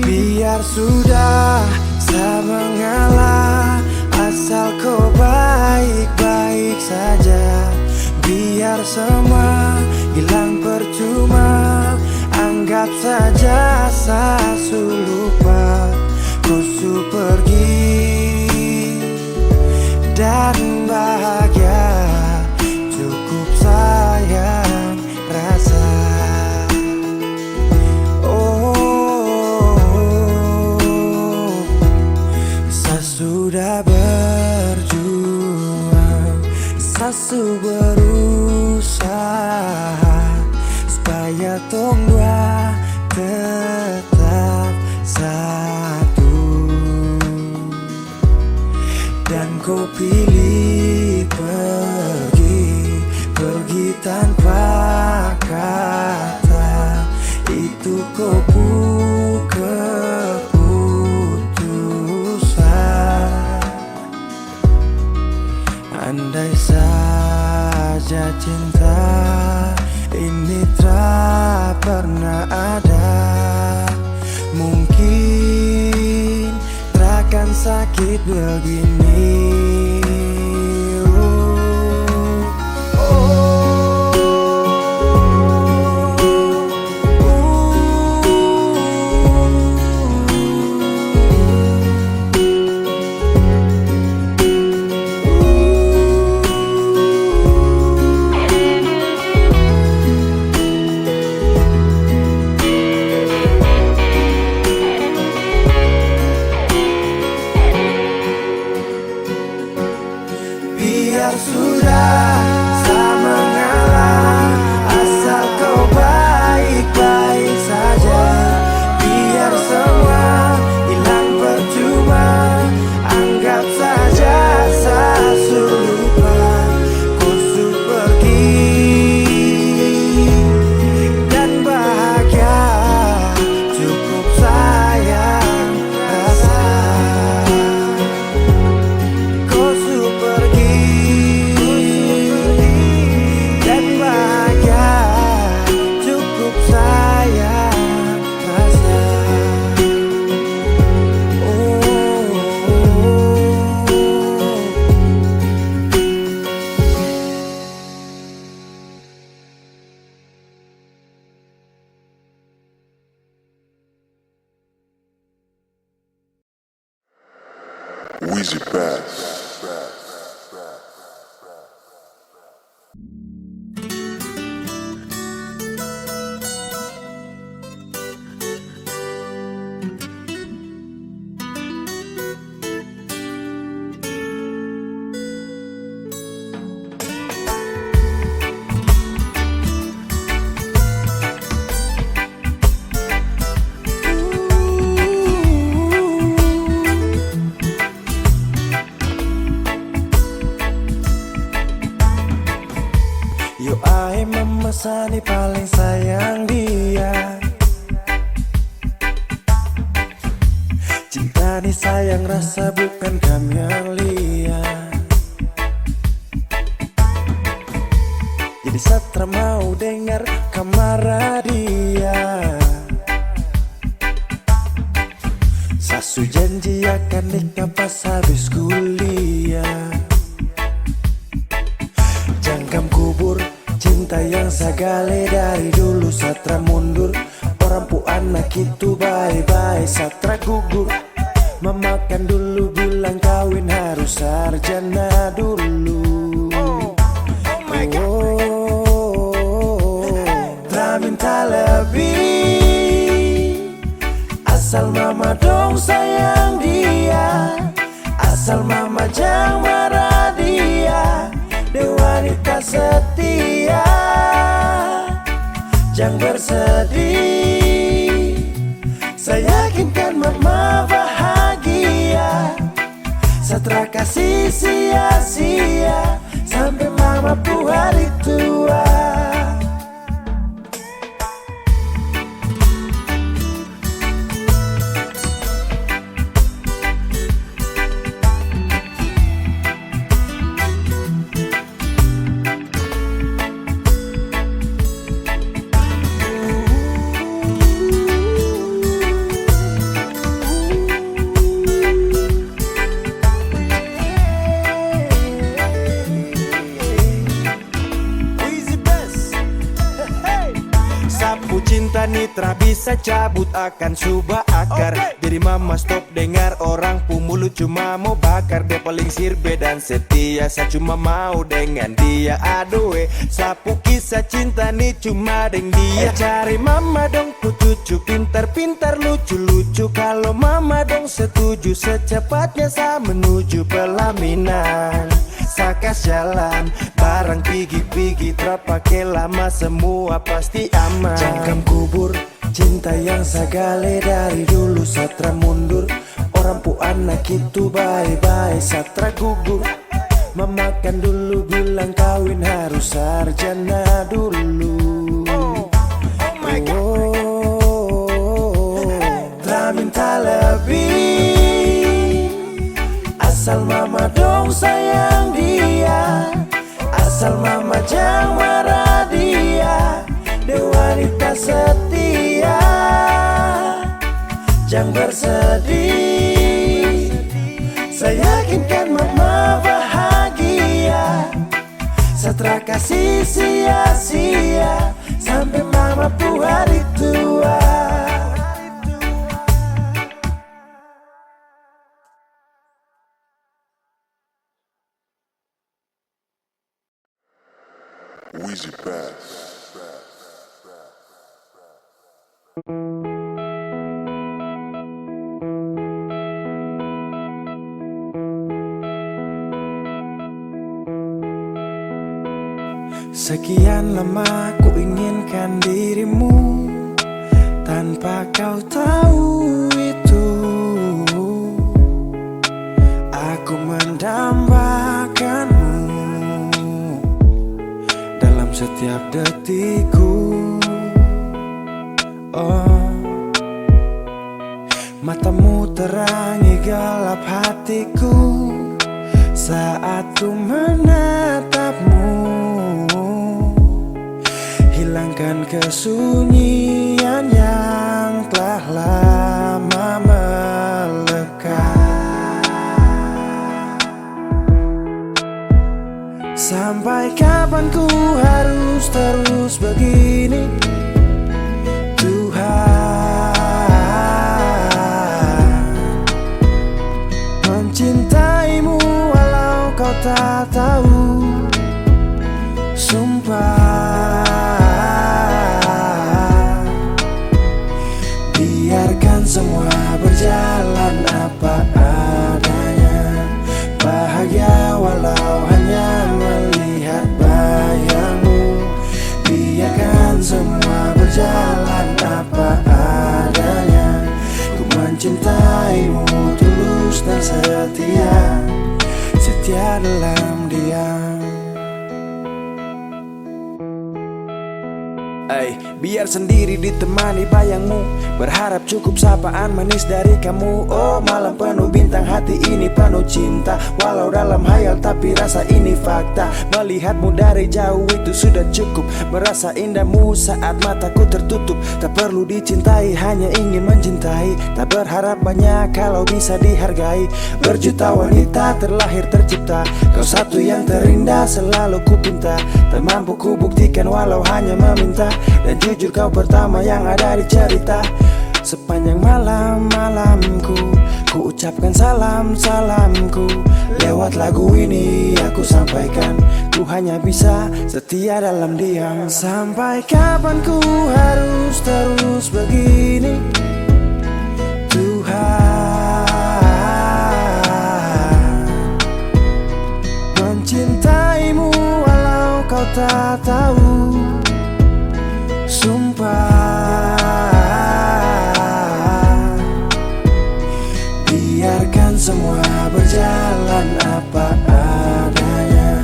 Biar sudah saya mengalah, asal kau baik-baik saja. Biar semua hilang percuma, anggap saja saya lupa. Kau su pergi dan bahagia, cukup sayang rasa. Saya sudah berjuang, saya sudah berusaha supaya tong dua tetap satu, dan kau pilih pergi tanpa kata. Itu keputusan. Andai saja cinta ini tak pernah ada, mungkin takkan sakit begini. sudah tak mengalah, asal kau baik-baik saja. Biar semua hilang percuma, anggap saja Sasu lupa. Kusu pergi dan bahagia, cukup sayang rasa. Kusu pergi dan bahagia, cukup sayang rasa. Wheezy Bass. Yo ai memesani paling sayang dia. Cinta ni sayang rasa bukan kamelia. Jadi Satra mau dengar kamar dia. Sasu janji akan nikah pas habis kuliah. Jangkam kubur cinta yang sagale dari dulu. Satra mundur, orang pu anak itu bye-bye. Satra gugur, memakan dulu bilang kawin harus sarjana dulu. Tak minta lebih, asal mama dong sayang dia. Asal mama jangan marah dia. Dia wanita setia, jangan bersedih. Saya yakinkan mama bahagia. Satra kasih sia-sia sampai mama pu hari tua. Sapu cinta nitra bisa cabut akan subah akar. Jadi mama stop dengar orang pu mulut cuma mau bakar. Dia paling sirbe dan setia, saya cuma mau dengan dia. Aduh sapu kisah cinta nih cuma dengan dia. Cari mama dong pu cucu pintar-pintar lucu-lucu. Kalau mama dong setuju secepatnya saya menuju pelaminan. Sakas jalan, barang pigi-pigi terpakai lama, semua pasti aman. Jangkam kubur, cinta yang sagale dari dulu. Satra mundur, orang pu anak itu bye-bye. Satra gugur, memakan dulu bilang kawin harus sarjana dulu. Tak minta lebih, asal mama dong sayang dia. Asal mama jangan marah dia. Dia wanita setia, jangan bersedih. Saya yakinkan mama bahagia. Satra kasih sia-sia sampai mama pu hari tua. Wheezy Bass. Sekian lama ku inginkan dirimu, tanpa kau tahu itu. Aku mendambakanmu dalam setiap detikku. Oh, matamu terangi gelap hatiku saat ku menatapmu. Hilangkan kesunyian yang telah lama melekat. Sampai kapan ku harus terus begini, Tuhan? Mencintaimu walau kau tak tahu. Sumpah, biarkan semua berjalan apa adanya. Bahagia walau hanya melihat bayangmu. Biarkan semua berjalan apa adanya. Ku mencintaimu tulus dan setia, setia dalam diam. Biar sendiri ditemani bayangmu, berharap cukup sapaan manis dari kamu. Oh, malam penuh bintang, hati ini penuh cinta. Walau dalam hayal tapi rasa ini fakta. Melihatmu dari jauh itu sudah cukup. Merasa indahmu saat mataku tertutup. Tak perlu dicintai, hanya ingin mencintai. Tak berharap banyak kalau bisa dihargai. Berjuta wanita terlahir tercipta, kau satu yang terindah selalu ku pinta. Tak mampu ku buktikan walau hanya meminta. Dan jujur kau pertama yang ada di cerita. Sepanjang malam-malamku ku ucapkan salam-salamku. Lewat lagu ini aku sampaikan, ku hanya bisa setia dalam diam. Sampai kapan ku harus terus begini, Tuhan? Mencintaimu walau kau tak tahu. Sumpah, biarkan semua berjalan apa adanya.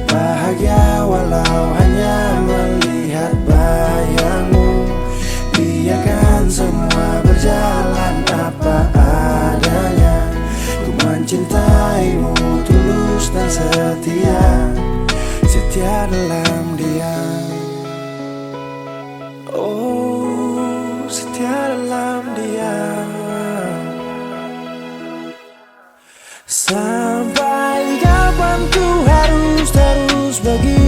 Bahagia walau hanya melihat bayangmu. Biarkan semua berjalan apa adanya. Ku mencintaimu tulus dan setia, setia dalam diam. Oh, setia dalam diam. Sampai kapan ku harus terus begini,